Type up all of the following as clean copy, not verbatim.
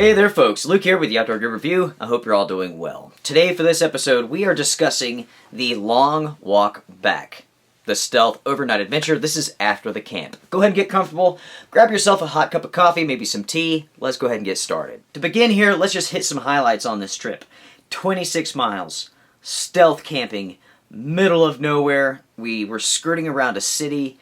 Hey there folks, Luke here with the Outdoor Gear Review. I hope you're all doing well. Today for this episode we are discussing the long walk back. The stealth overnight adventure. This is after the camp. Go ahead and get comfortable, grab yourself a hot cup of coffee, maybe some tea. Let's go ahead and get started. To begin here, let's just hit some highlights on this trip. 26 miles, stealth camping, middle of nowhere. We were skirting around a city.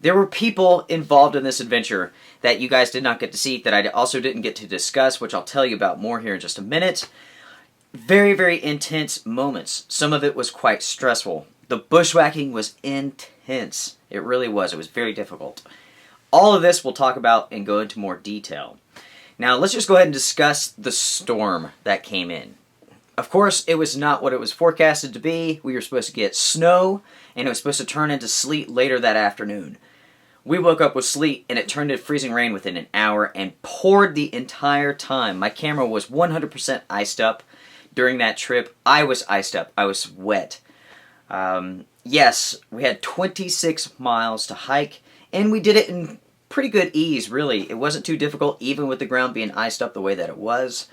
There were people involved in this adventure that you guys did not get to see, that I also didn't get to discuss, which I'll tell you about more here in just a minute. Very, very intense moments. Some of it was quite stressful. The bushwhacking was intense. It really was. It was very difficult. All of this we'll talk about and go into more detail. Now, let's just go ahead and discuss the storm that came in. Of course, it was not what it was forecasted to be. We were supposed to get snow, and it was supposed to turn into sleet later that afternoon. We woke up with sleet, and it turned into freezing rain within an hour and poured the entire time. My camera was 100% iced up during that trip. I was iced up. I was wet. Yes, we had 26 miles to hike, and we did it in pretty good ease, really. It wasn't too difficult, even with the ground being iced up the way that it was.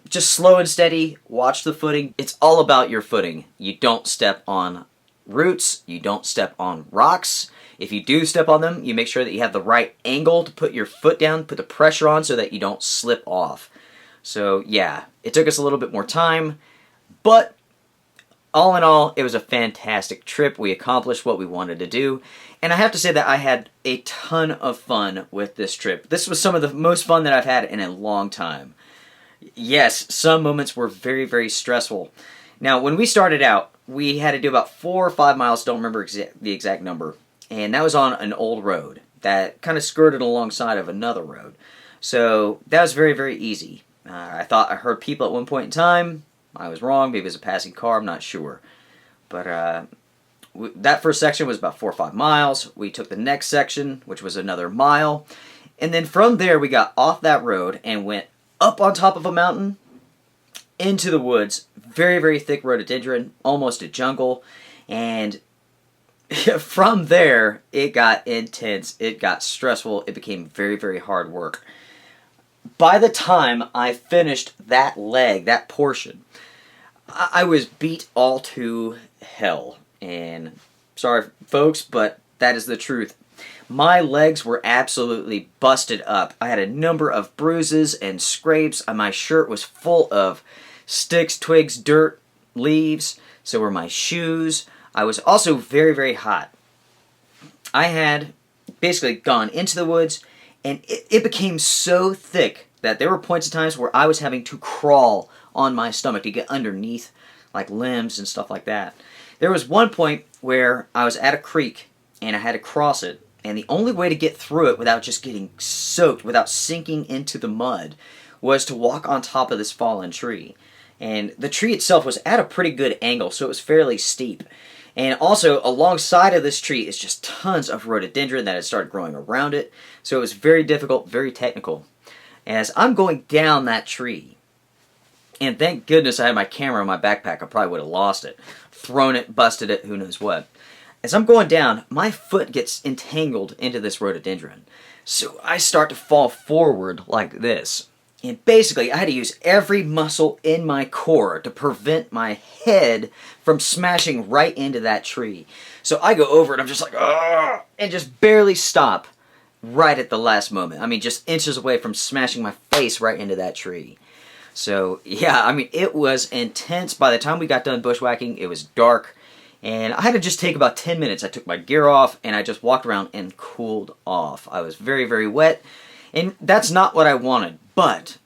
Just slow and steady, watch the footing. It's all about your footing. You don't step on roots, you don't step on rocks. If you do step on them, you make sure that you have the right angle to put your foot down, put the pressure on so that you don't slip off. So yeah, it took us a little bit more time, but all in all, it was a fantastic trip. We accomplished what we wanted to do, and I have to say that I had a ton of fun with this trip. This was some of the most fun that I've had in a long time. Yes, some moments were very, very stressful. Now, when we started out, we had to do about 4 or 5 miles, don't remember the exact number, and that was on an old road that kind of skirted alongside of another road. So that was very, very easy. I thought I heard people at one point in time. I was wrong. Maybe it was a passing car. I'm not sure. But that first section was about 4 or 5 miles. We took the next section, which was another mile. And then from there, we got off that road and went up on top of a mountain into the woods. Very, very thick rhododendron, almost a jungle. And from there, it got intense. It got stressful. It became very, very hard work. By the time I finished that leg, that portion, I was beat all to hell. And sorry, folks, but that is the truth. My legs were absolutely busted up. I had a number of bruises and scrapes. My shirt was full of sticks, twigs, dirt, leaves. So were my shoes. I was also very, very hot. I had basically gone into the woods, and it became so thick that there were points in times where I was having to crawl on my stomach to get underneath like limbs and stuff like that. There was one point where I was at a creek and I had to cross it, and the only way to get through it without just getting soaked, without sinking into the mud, was to walk on top of this fallen tree. And the tree itself was at a pretty good angle, so it was fairly steep. And also, alongside of this tree is just tons of rhododendron that had started growing around it. So it was very difficult, very technical. As I'm going down that tree, and thank goodness I had my camera in my backpack, I probably would have lost it, thrown it, busted it, who knows what. As I'm going down, my foot gets entangled into this rhododendron. So I start to fall forward like this. And basically, I had to use every muscle in my core to prevent my head from smashing right into that tree. So I go over and I'm just like, "Ugh," and just barely stop right at the last moment. I mean, just inches away from smashing my face right into that tree. So, yeah, I mean, it was intense. By the time we got done bushwhacking, it was dark. And I had to just take about 10 minutes. I took my gear off and I just walked around and cooled off. I was very, very wet. And that's not what I wanted. But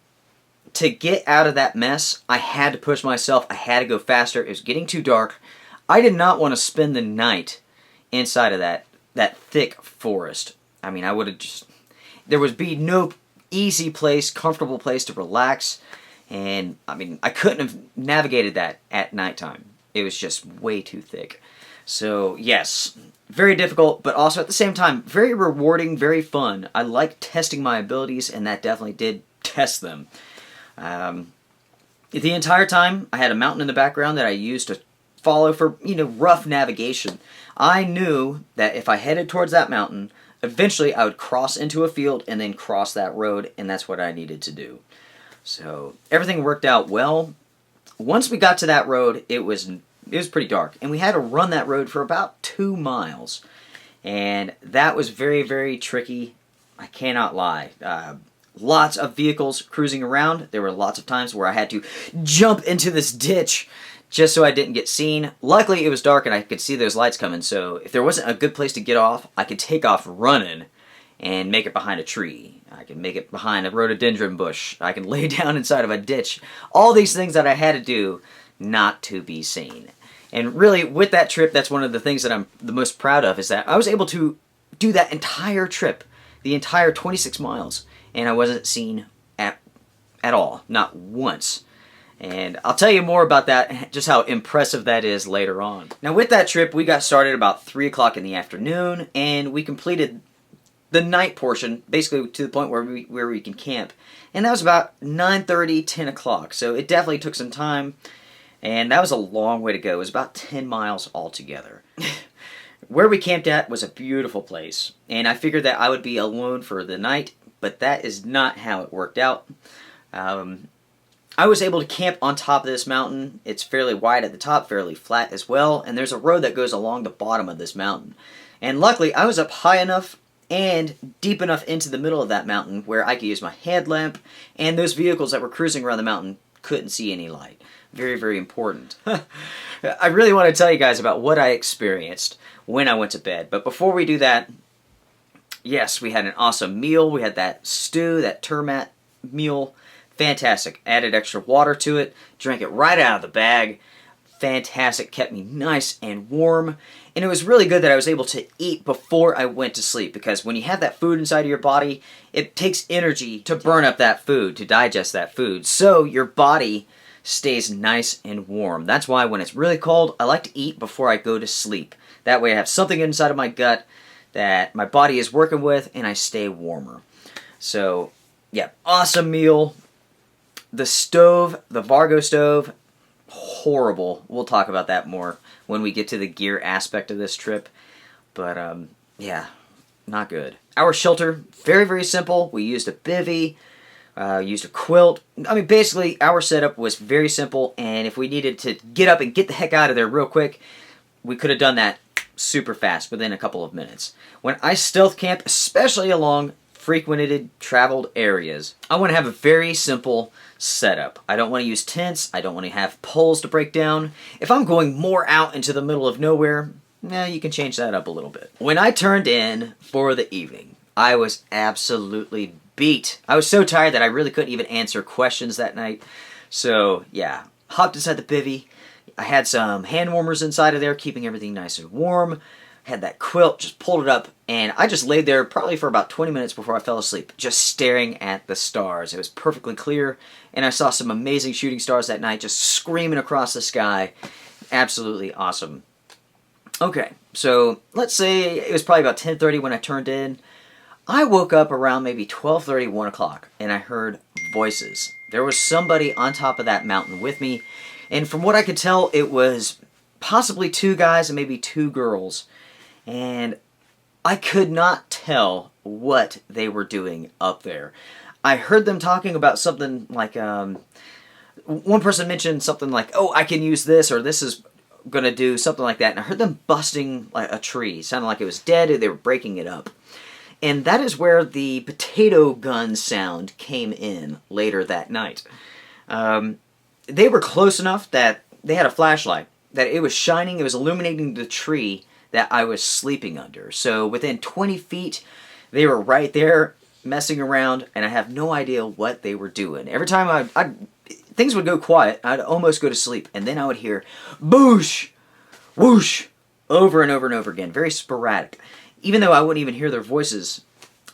to get out of that mess, I had to push myself. I had to go faster. It was getting too dark. I did not want to spend the night inside of that thick forest. I mean, I would have just... There would be no easy place, comfortable place to relax. And, I mean, I couldn't have navigated that at nighttime. It was just way too thick. So, yes, very difficult, but also at the same time, very rewarding, very fun. I like testing my abilities, and that definitely did test them. The entire time, I had a mountain in the background that I used to follow for, rough navigation. I knew that if I headed towards that mountain, eventually I would cross into a field and then cross that road, and that's what I needed to do. So everything worked out well. Once we got to that road, it was pretty dark, and we had to run that road for about 2 miles. And that was very, very tricky. I cannot lie. Lots of vehicles cruising around. There were lots of times where I had to jump into this ditch just so I didn't get seen. Luckily, it was dark and I could see those lights coming, so if there wasn't a good place to get off, I could take off running and make it behind a tree. I can make it behind a rhododendron bush. I can lay down inside of a ditch. All these things that I had to do not to be seen. And really, with that trip, that's one of the things that I'm the most proud of, is that I was able to do that entire trip, the entire 26 miles, and I wasn't seen at all, not once. And I'll tell you more about that, just how impressive that is later on. Now, with that trip, we got started about 3 o'clock in the afternoon, and we completed the night portion, basically to the point where we can camp. And that was about 9:30, 10 o'clock, so it definitely took some time. And that was a long way to go. It was about 10 miles altogether. Where we camped at was a beautiful place, and I figured that I would be alone for the night, but that is not how it worked out. I was able to camp on top of this mountain. It's fairly wide at the top, fairly flat as well, and there's a road that goes along the bottom of this mountain. And luckily, I was up high enough and deep enough into the middle of that mountain where I could use my headlamp, and those vehicles that were cruising around the mountain couldn't see any light. Very, very important. I really want to tell you guys about what I experienced when I went to bed. But before we do that, yes, we had an awesome meal. We had that stew, that termat meal. Fantastic. Added extra water to it. Drank it right out of the bag. Fantastic. Kept me nice and warm. And it was really good that I was able to eat before I went to sleep, because when you have that food inside of your body, it takes energy to burn up that food, to digest that food. So your body stays nice and warm. That's why when it's really cold, I like to eat before I go to sleep. That way I have something inside of my gut that my body is working with, and I stay warmer. So, yeah, awesome meal. The stove, the Vargo stove, horrible. We'll talk about that more when we get to the gear aspect of this trip. But, yeah, not good. Our shelter, very, very simple. We used a bivvy. Used a quilt. I mean, basically, our setup was very simple, and if we needed to get up and get the heck out of there real quick, we could have done that super fast, within a couple of minutes. When I stealth camp, especially along frequented, traveled areas, I want to have a very simple setup. I don't want to use tents. I don't want to have poles to break down. If I'm going more out into the middle of nowhere, you can change that up a little bit. When I turned in for the evening, I was absolutely beat. I was so tired that I really couldn't even answer questions that night. So, yeah, hopped inside the bivvy. I had some hand warmers inside of there, keeping everything nice and warm. Had that quilt, just pulled it up, and I just laid there probably for about 20 minutes before I fell asleep, just staring at the stars. It was perfectly clear, and I saw some amazing shooting stars that night, just screaming across the sky. Absolutely awesome. Okay, so let's say it was probably about 10:30 when I turned in. I woke up around maybe 12:30, 1 o'clock, and I heard voices. There was somebody on top of that mountain with me, and from what I could tell, it was possibly 2 guys and maybe 2 girls, and I could not tell what they were doing up there. I heard them talking about something like, one person mentioned something like, oh, I can use this, or this is going to do something like that, and I heard them busting like a tree. It sounded like it was dead, or they were breaking it up. And that is where the potato gun sound came in later that night. They were close enough that they had a flashlight, that it was shining, it was illuminating the tree that I was sleeping under. So within 20 feet, they were right there messing around, and I have no idea what they were doing. Every time things would go quiet, I'd almost go to sleep, and then I would hear boosh, whoosh, over and over and over again, very sporadic. Even though I wouldn't even hear their voices,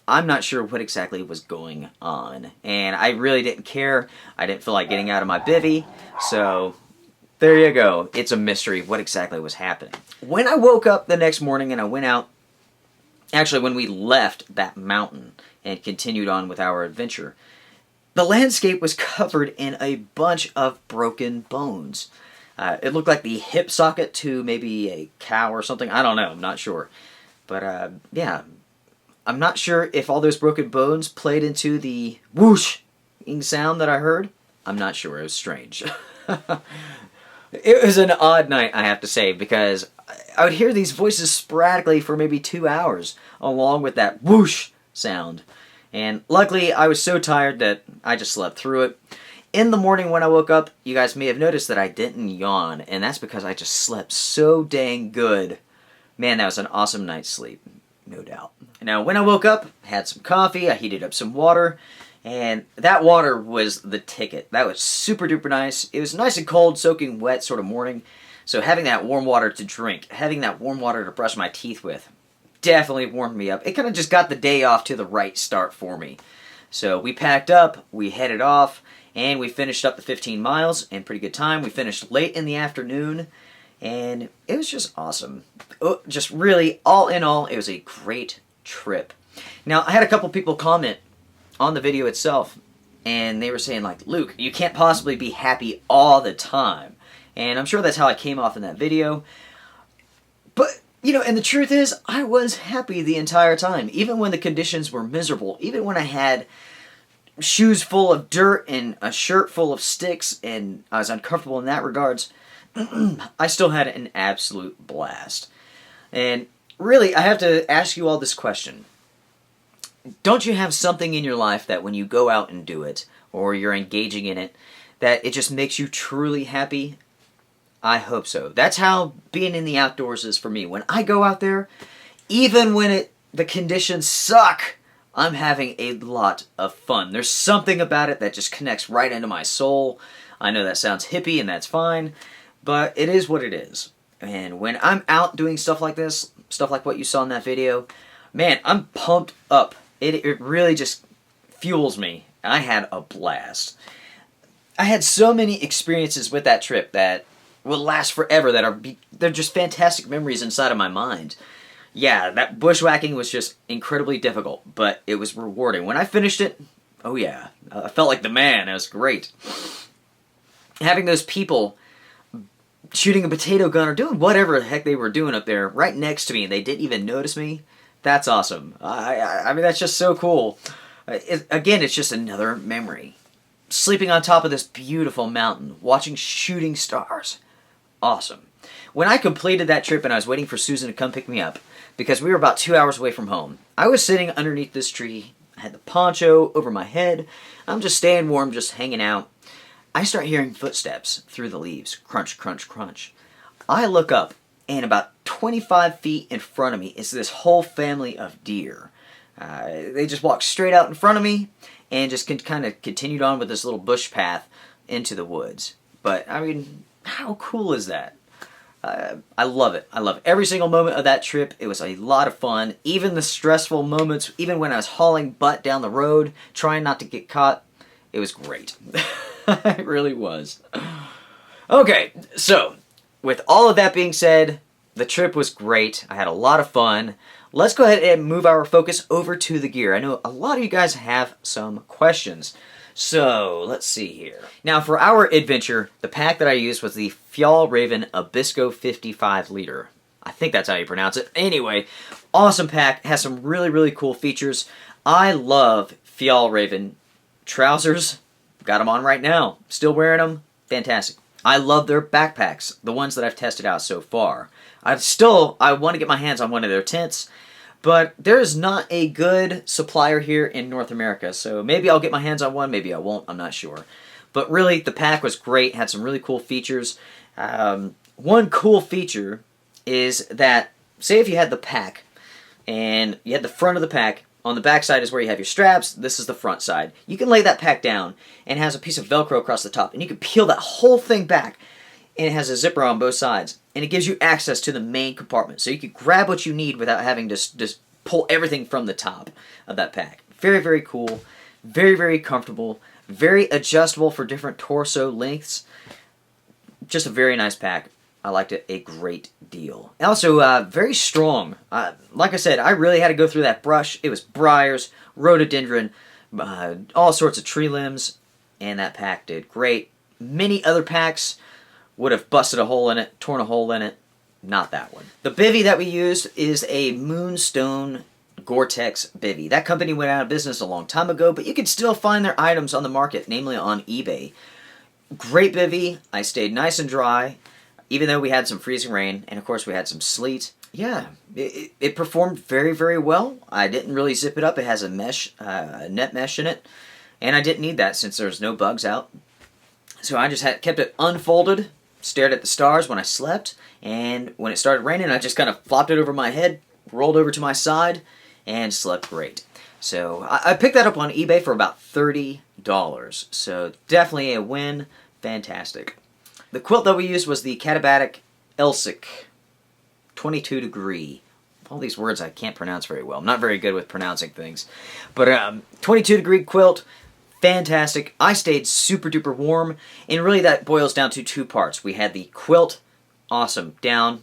I'm not sure what exactly was going on. And I really didn't care. I didn't feel like getting out of my bivvy. So, there you go. It's a mystery what exactly was happening. When I woke up the next morning and I went out, actually when we left that mountain and continued on with our adventure, the landscape was covered in a bunch of broken bones. It looked like the hip socket to maybe a cow or something. I don't know. I'm not sure. But, yeah, I'm not sure if all those broken bones played into the whooshing sound that I heard. I'm not sure. It was strange. It was an odd night, I have to say, because I would hear these voices sporadically for maybe 2 hours, along with that whoosh sound. And luckily, I was so tired that I just slept through it. In the morning when I woke up, you guys may have noticed that I didn't yawn, and that's because I just slept so dang good. Man, that was an awesome night's sleep, no doubt. Now, when I woke up, I had some coffee, I heated up some water, and that water was the ticket. That was super duper nice. It was nice and cold, soaking wet sort of morning, so having that warm water to drink, having that warm water to brush my teeth with, definitely warmed me up. It kind of just got the day off to the right start for me. So we packed up, we headed off, and we finished up the 15 miles in pretty good time. We finished late in the afternoon, and it was just awesome. Just really, all in all, it was a great trip. Now, I had a couple people comment on the video itself, and they were saying, like, Luke, you can't possibly be happy all the time. And I'm sure that's how I came off in that video. But, you know, and the truth is, I was happy the entire time, even when the conditions were miserable, even when I had shoes full of dirt and a shirt full of sticks, and I was uncomfortable in that regards. I still had an absolute blast. And really, I have to ask you all this question. Don't you have something in your life that when you go out and do it, or you're engaging in it, that it just makes you truly happy? I hope so. That's how being in the outdoors is for me. When I go out there, even when the conditions suck, I'm having a lot of fun. There's something about it that just connects right into my soul. I know that sounds hippie, and that's fine, but it is what it is. And when I'm out doing stuff like this, stuff like what you saw in that video, man, I'm pumped up. It really just fuels me. I had a blast. I had so many experiences with that trip that will last forever, they're just fantastic memories inside of my mind. Yeah, that bushwhacking was just incredibly difficult, but it was rewarding. When I finished it, oh yeah, I felt like the man. It was great. Having those people shooting a potato gun or doing whatever the heck they were doing up there right next to me, and they didn't even notice me, that's awesome. I mean, that's just so cool. Again, it's just another memory. Sleeping on top of this beautiful mountain, watching shooting stars. Awesome. When I completed that trip and I was waiting for Susan to come pick me up, because we were about 2 hours away from home, I was sitting underneath this tree. I had the poncho over my head. I'm just staying warm, just hanging out. I start hearing footsteps through the leaves. Crunch, crunch, crunch. I look up, and about 25 feet in front of me is this whole family of deer. They just walked straight out in front of me and just kind of continued on with this little bush path into the woods. But, I mean, how cool is that? I love it. I love every single moment of that trip. It was a lot of fun. Even the stressful moments, even when I was hauling butt down the road, trying not to get caught, it was great. It really was. Okay, so, with all of that being said, the trip was great. I had a lot of fun. Let's go ahead and move our focus over to the gear. I know a lot of you guys have some questions. So, let's see here. Now, for our adventure, the pack that I used was the Fjallraven Abisko 55 liter. I think that's how you pronounce it. Anyway, awesome pack. Has some really, really cool features. I love Fjallraven trousers. Got them on right now. Still wearing them. Fantastic. I love their backpacks, the ones that I've tested out so far. I want to get my hands on one of their tents, but there is not a good supplier here in North America, so maybe I'll get my hands on one, maybe I won't, I'm not sure. But really, the pack was great, had some really cool features. One cool feature is that, say if you had the pack, and you had the front of the pack, on the back side is where you have your straps, this is the front side. You can lay that pack down, and it has a piece of Velcro across the top, and you can peel that whole thing back, and it has a zipper on both sides, and it gives you access to the main compartment, so you can grab what you need without having to just pull everything from the top of that pack. Very, very cool, very, very comfortable, very adjustable for different torso lengths. Just a very nice pack. I liked it a great deal. Also, very strong. Like I said, I really had to go through that brush. It was briars, rhododendron, all sorts of tree limbs, and that pack did great. Many other packs would have busted a hole in it, torn a hole in it. Not that one. The bivvy that we used is a Moonstone Gore-Tex bivy. That company went out of business a long time ago, but you can still find their items on the market, namely on eBay. Great bivy. I stayed nice and dry, even though we had some freezing rain, and of course we had some sleet. Yeah, it performed very, very well. I didn't really zip it up. It has a mesh, net mesh in it, and I didn't need that since there's no bugs out. So I just kept it unfolded, stared at the stars when I slept, and when it started raining, I just kind of flopped it over my head, rolled over to my side, and slept great. So I picked that up on eBay for about $30. So definitely a win. Fantastic. The quilt that we used was the Katabatic Elsic 22 degree. All these words I can't pronounce very well. I'm not very good with pronouncing things. But 22 degree quilt, fantastic. I stayed super duper warm, and really that boils down to two parts. We had the quilt, awesome, down,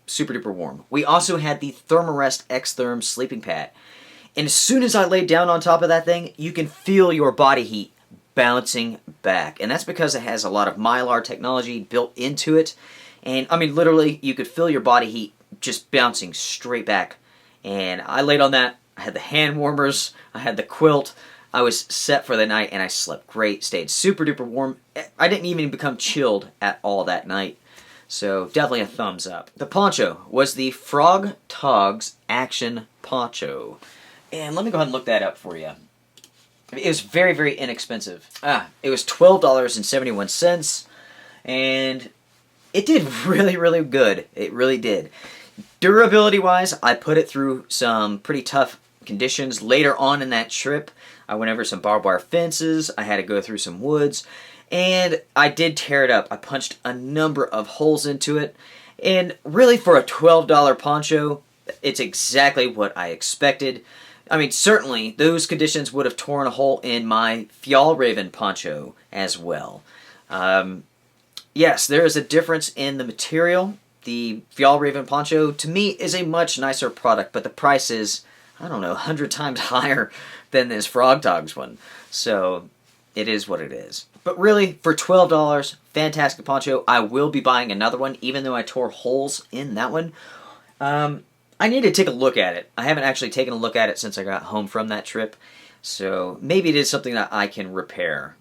super duper warm. We also had the Thermarest X-Therm sleeping pad. And as soon as I laid down on top of that thing, you can feel your body heat bouncing back. And that's because it has a lot of Mylar technology built into it. And I mean, literally, you could feel your body heat just bouncing straight back. And I laid on that. I had the hand warmers. I had the quilt. I was set for the night, and I slept great. Stayed super duper warm. I didn't even become chilled at all that night. So definitely a thumbs up. The poncho was the Frog Togs Action Poncho. And let me go ahead and look that up for you. It was very, very inexpensive. It was $12.71, and it did really, really good. It really did. Durability-wise, I put it through some pretty tough conditions. Later on in that trip, I went over some barbed wire fences. I had to go through some woods, and I did tear it up. I punched a number of holes into it, and really for a $12 poncho, it's exactly what I expected. I mean, certainly, those conditions would have torn a hole in my Fjallraven poncho as well. Yes, there is a difference in the material. The Fjallraven poncho, to me, is a much nicer product, but the price is, I don't know, 100 times higher than this Frog Togs one. So, it is what it is. But really, for $12, fantastic poncho. I will be buying another one, even though I tore holes in that one. I need to take a look at it. I haven't actually taken a look at it since I got home from that trip. So maybe it is something that I can repair.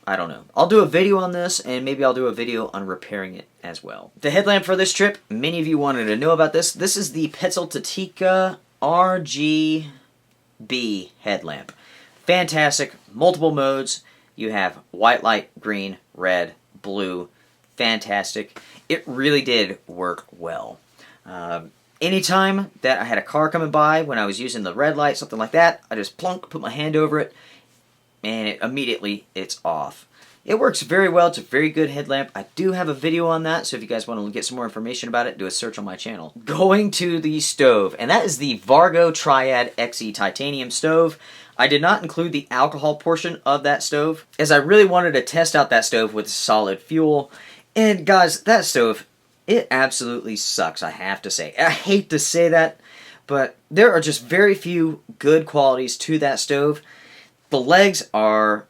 I don't know. I'll do a video on this, and maybe I'll do a video on repairing it as well. The headlamp for this trip, many of you wanted to know about this. This is the Petzl Tatika RGB headlamp. Fantastic. Multiple modes. You have white light, green, red, blue. Fantastic. It really did work well. Anytime that I had a car coming by, when I was using the red light, something like that, I just plunk, put my hand over it, and immediately it's off. It works very well. It's a very good headlamp. I do have a video on that, so if you guys want to get some more information about it, do a search on my channel. Going to the stove, and that is the Vargo Triad XE Titanium stove. I did not include the alcohol portion of that stove, as I really wanted to test out that stove with solid fuel. And guys, that stove, it absolutely sucks, I have to say. I hate to say that, but there are just very few good qualities to that stove. The legs are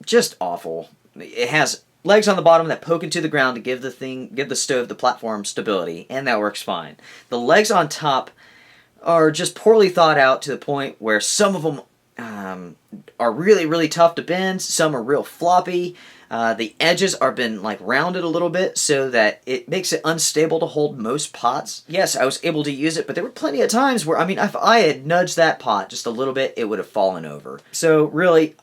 just awful. It has legs on the bottom that poke into the ground to give the stove, the platform, stability, and that works fine. The legs on top are just poorly thought out to the point where some of them are really, really tough to bend. Some are real floppy. The edges are been like rounded a little bit so that it makes it unstable to hold most pots. Yes, I was able to use it, but there were plenty of times where, I mean, if I had nudged that pot just a little bit, it would have fallen over. So really,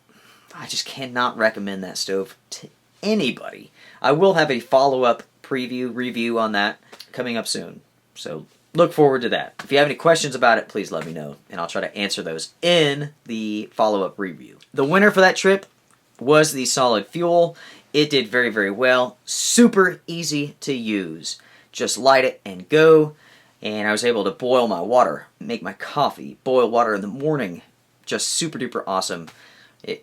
I just cannot recommend that stove to anybody. I will have a follow-up review on that coming up soon. So look forward to that. If you have any questions about it, please let me know, and I'll try to answer those in the follow-up review. The winner for that trip was the solid fuel. It did very, very well. Super easy to use. Just light it and go. And I was able to boil my water, make my coffee, boil water in the morning. Just super duper awesome.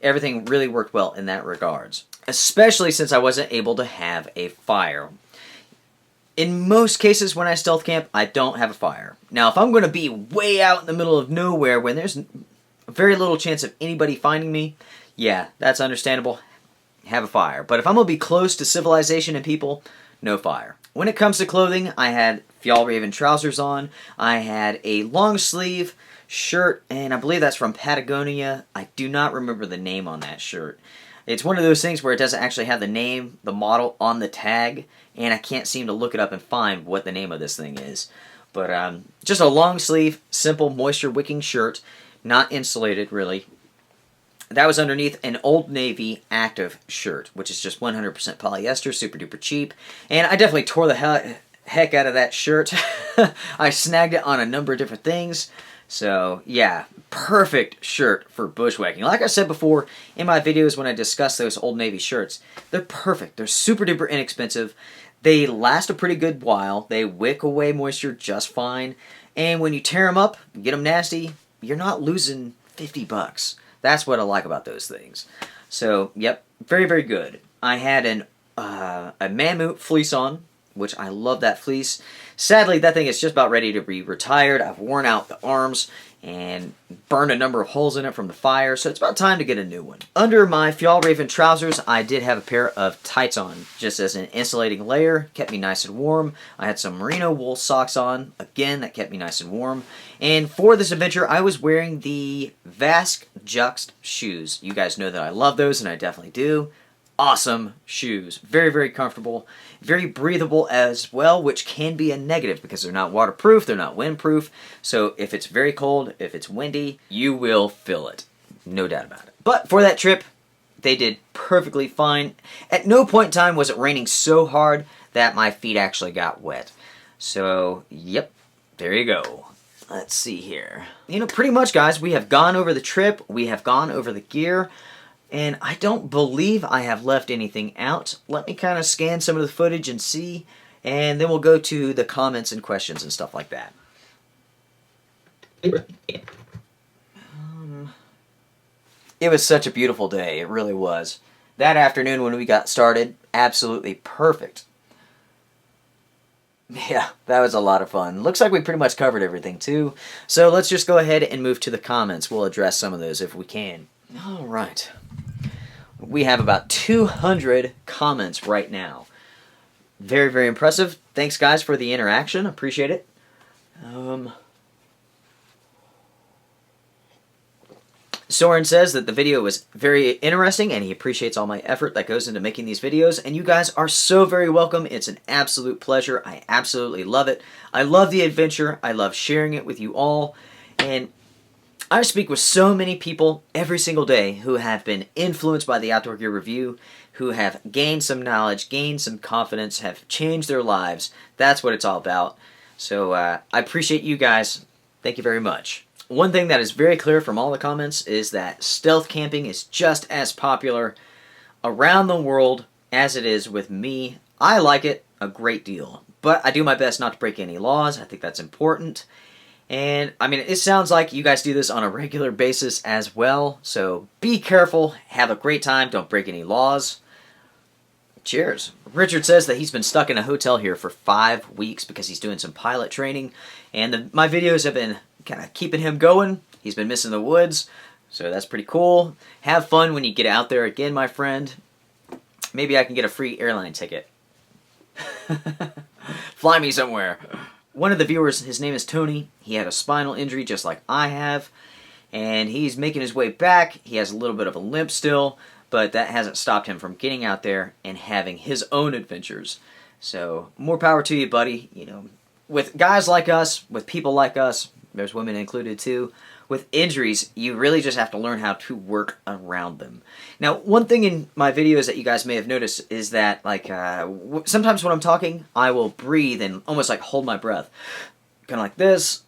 Everything really worked well in that regards. Especially since I wasn't able to have a fire. In most cases when I stealth camp, I don't have a fire. Now, if I'm going to be way out in the middle of nowhere when there's very little chance of anybody finding me, yeah, that's understandable. Have a fire. But if I'm going to be close to civilization and people, no fire. When it comes to clothing, I had Fjallraven trousers on. I had a long sleeve shirt, and I believe that's from Patagonia. I do not remember the name on that shirt. It's one of those things where it doesn't actually have the name, the model on the tag, and I can't seem to look it up and find what the name of this thing is. But just a long sleeve, simple moisture wicking shirt, not insulated really. That was underneath an Old Navy active shirt, which is just 100% polyester, super duper cheap. And I definitely tore the heck out of that shirt. I snagged it on a number of different things. So yeah, perfect shirt for bushwhacking. Like I said before in my videos when I discussed those Old Navy shirts, they're perfect. They're super duper inexpensive. They last a pretty good while. They wick away moisture just fine. And when you tear them up, get them nasty, you're not losing 50 bucks. That's what I like about those things. So, yep, very, very good. I had a Mammut fleece on, which I love that fleece. Sadly, that thing is just about ready to be retired. I've worn out the arms and burned a number of holes in it from the fire, so it's about time to get a new one. Under my Fjallraven trousers, I did have a pair of tights on, just as an insulating layer. Kept me nice and warm. I had some merino wool socks on. Again, that kept me nice and warm. And for this adventure, I was wearing the Vask Juxt shoes. You guys know that I love those, and I definitely do. Awesome shoes. Very, very comfortable. Very breathable as well, which can be a negative because they're not waterproof, they're not windproof. So if it's very cold, if it's windy, you will feel it. No doubt about it. But for that trip, they did perfectly fine. At no point in time was it raining so hard that my feet actually got wet. So, yep, there you go. Let's see here. You know, pretty much, guys, we have gone over the trip. We have gone over the gear. And I don't believe I have left anything out. Let me kind of scan some of the footage and see, and then we'll go to the comments and questions and stuff like that. It was such a beautiful day. It really was. That afternoon when we got started, absolutely perfect. Yeah, that was a lot of fun. Looks like we pretty much covered everything too. So let's just go ahead and move to the comments. We'll address some of those if we can. All right. We have about 200 comments right now. Very, very impressive. Thanks, guys, for the interaction. Appreciate it. Soren says that the video was very interesting and he appreciates all my effort that goes into making these videos. And you guys are so very welcome. It's an absolute pleasure. I absolutely love it. I love the adventure. I love sharing it with you all. And I speak with so many people every single day who have been influenced by the Outdoor Gear Review, who have gained some knowledge, gained some confidence, have changed their lives. That's what it's all about. So I appreciate you guys. Thank you very much. One thing that is very clear from all the comments is that stealth camping is just as popular around the world as it is with me. I like it a great deal, but I do my best not to break any laws. I think that's important. And, I mean, it sounds like you guys do this on a regular basis as well. So, be careful. Have a great time. Don't break any laws. Cheers. Richard says that he's been stuck in a hotel here for 5 weeks because he's doing some pilot training. And my videos have been kind of keeping him going. He's been missing the woods. So, that's pretty cool. Have fun when you get out there again, my friend. Maybe I can get a free airline ticket. Fly me somewhere. One of the viewers, his name is Tony. He had a spinal injury just like I have, and he's making his way back. He has a little bit of a limp still, but that hasn't stopped him from getting out there and having his own adventures. So, more power to you, buddy. You know, with guys like us, with people like us, there's women included too, with injuries, you really just have to learn how to work around them. Now, one thing in my videos that you guys may have noticed is that, like, sometimes when I'm talking, I will breathe and almost like hold my breath. Kind of like this,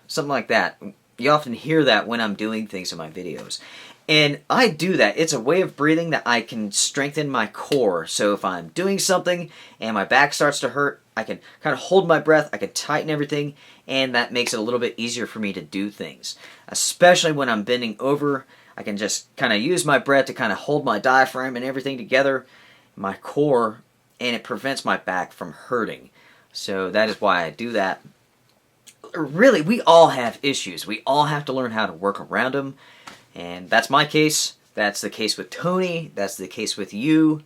something like that. You often hear that when I'm doing things in my videos. And I do that. It's a way of breathing that I can strengthen my core. So if I'm doing something and my back starts to hurt, I can kind of hold my breath, I can tighten everything, and that makes it a little bit easier for me to do things. Especially when I'm bending over, I can just kind of use my breath to kind of hold my diaphragm and everything together, my core, and it prevents my back from hurting. So that is why I do that. Really, we all have issues. We all have to learn how to work around them. And that's my case. That's the case with Tony. That's the case with you.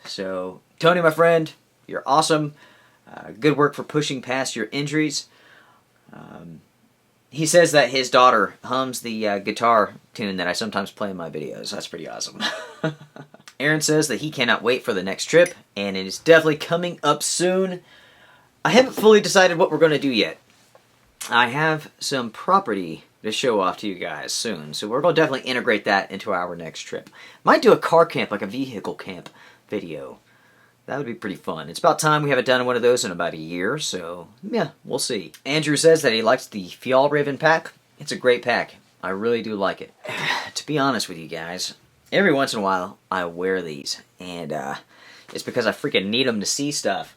So, Tony, my friend, you're awesome. Good work for pushing past your injuries. He says that his daughter hums the guitar tune that I sometimes play in my videos. That's pretty awesome. Aaron says that he cannot wait for the next trip, and it is definitely coming up soon. I haven't fully decided what we're going to do yet. I have some property to show off to you guys soon, so we're going to definitely integrate that into our next trip. Might do a car camp, like a vehicle camp video. That would be pretty fun. It's about time. We haven't done one of those in about a year, so yeah, we'll see. Andrew says that he likes the Fjallraven pack. It's a great pack. I really do like it. To be honest with you guys, every once in a while I wear these, and it's because I freaking need them to see stuff.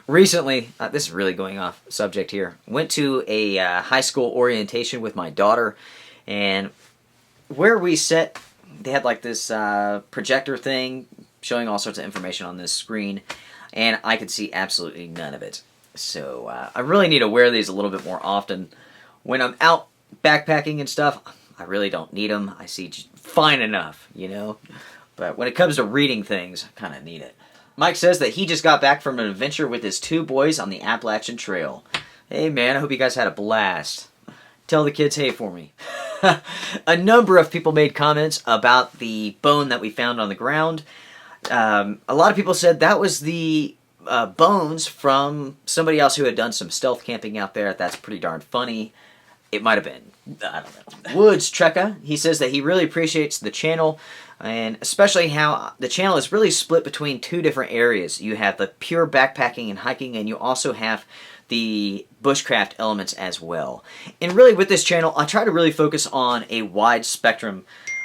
Recently, this is really going off subject here, went to a high school orientation with my daughter, and where we sat, they had like this projector thing showing all sorts of information on this screen, and I could see absolutely none of it. So I really need to wear these a little bit more often. When I'm out backpacking and stuff, I really don't need them. I see fine enough, you know? But when it comes to reading things, I kind of need it. Mike says that he just got back from an adventure with his 2 boys on the Appalachian Trail. Hey man, I hope you guys had a blast. Tell the kids hey for me. A number of people made comments about the bone that we found on the ground. A lot of people said that was the bones from somebody else who had done some stealth camping out there. That's pretty darn funny. It might have been. I don't know. Woods Trekka, he says that he really appreciates the channel, and especially how the channel is really split between 2 different areas. You have the pure backpacking and hiking, and you also have the bushcraft elements as well. And really with this channel, I try to really focus on a wide spectrum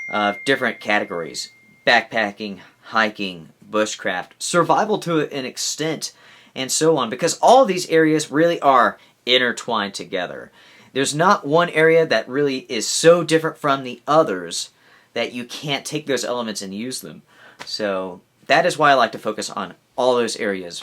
of different categories. Backpacking, hiking, bushcraft, survival to an extent, and so on, because all of these areas really are intertwined together. There's not one area that really is so different from the others that you can't take those elements and use them. So that is why I like to focus on all those areas,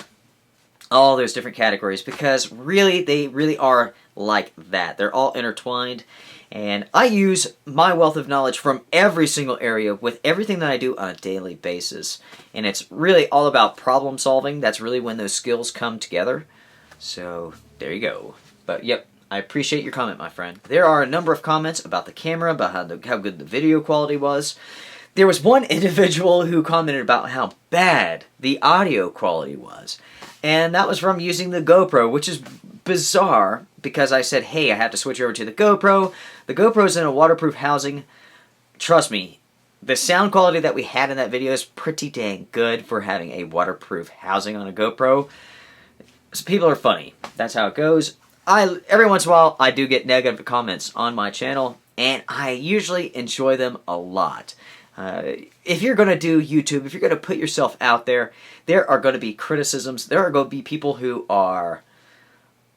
all those different categories, because really they really are like that. They're all intertwined, and I use my wealth of knowledge from every single area with everything that I do on a daily basis. And it's really all about problem solving. That's really when those skills come together. So there you go. But yep, I appreciate your comment, my friend. There are a number of comments about the camera, about how good the video quality was. There was one individual who commented about how bad the audio quality was. And that was from using the GoPro, which is bizarre because I said, hey, I have to switch over to the GoPro. The GoPro's in a waterproof housing. Trust me, the sound quality that we had in that video is pretty dang good for having a waterproof housing on a GoPro. So people are funny. That's how it goes. Every once in a while, I do get negative comments on my channel, and I usually enjoy them a lot. If you're going to do YouTube, if you're going to put yourself out there, there are going to be criticisms. There are going to be people who are,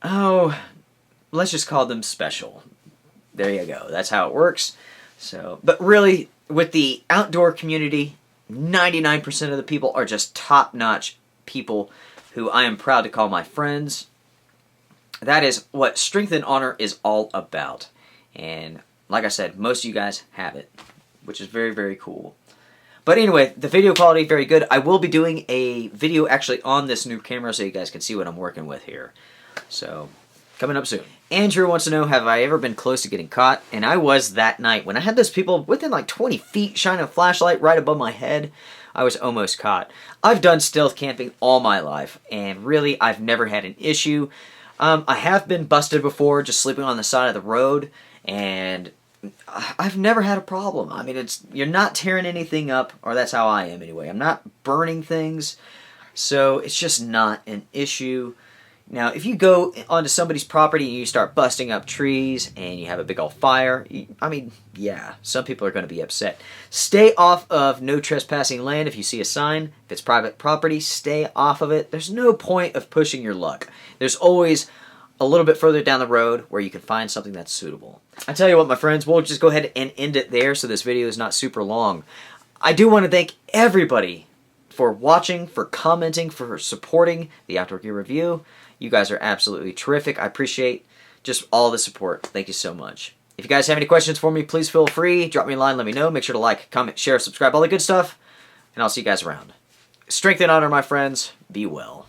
oh, let's just call them special. There you go. That's how it works. So, but really, with the outdoor community, 99% of the people are just top-notch people who I am proud to call my friends. That is what Strength and Honor is all about. And like I said, most of you guys have it, which is very, very cool. But anyway, the video quality, very good. I will be doing a video actually on this new camera so you guys can see what I'm working with here. So, coming up soon. Andrew wants to know, have I ever been close to getting caught? And I was that night. When I had those people within like 20 feet shining a flashlight right above my head, I was almost caught. I've done stealth camping all my life, and really, I've never had an issue. I have been busted before just sleeping on the side of the road, and I've never had a problem. I mean, you're not tearing anything up, or that's how I am anyway. I'm not burning things, so it's just not an issue. Now, if you go onto somebody's property and you start busting up trees and you have a big old fire, I mean, yeah, some people are going to be upset. Stay off of no trespassing land if you see a sign. If it's private property, stay off of it. There's no point of pushing your luck. There's always a little bit further down the road where you can find something that's suitable. I tell you what, my friends, we'll just go ahead and end it there so this video is not super long. I do want to thank everybody for watching, for commenting, for supporting the Outdoor Gear Review. You guys are absolutely terrific. I appreciate just all the support. Thank you so much. If you guys have any questions for me, please feel free. Drop me a line, let me know. Make sure to like, comment, share, subscribe, all the good stuff. And I'll see you guys around. Strength and honor, my friends. Be well.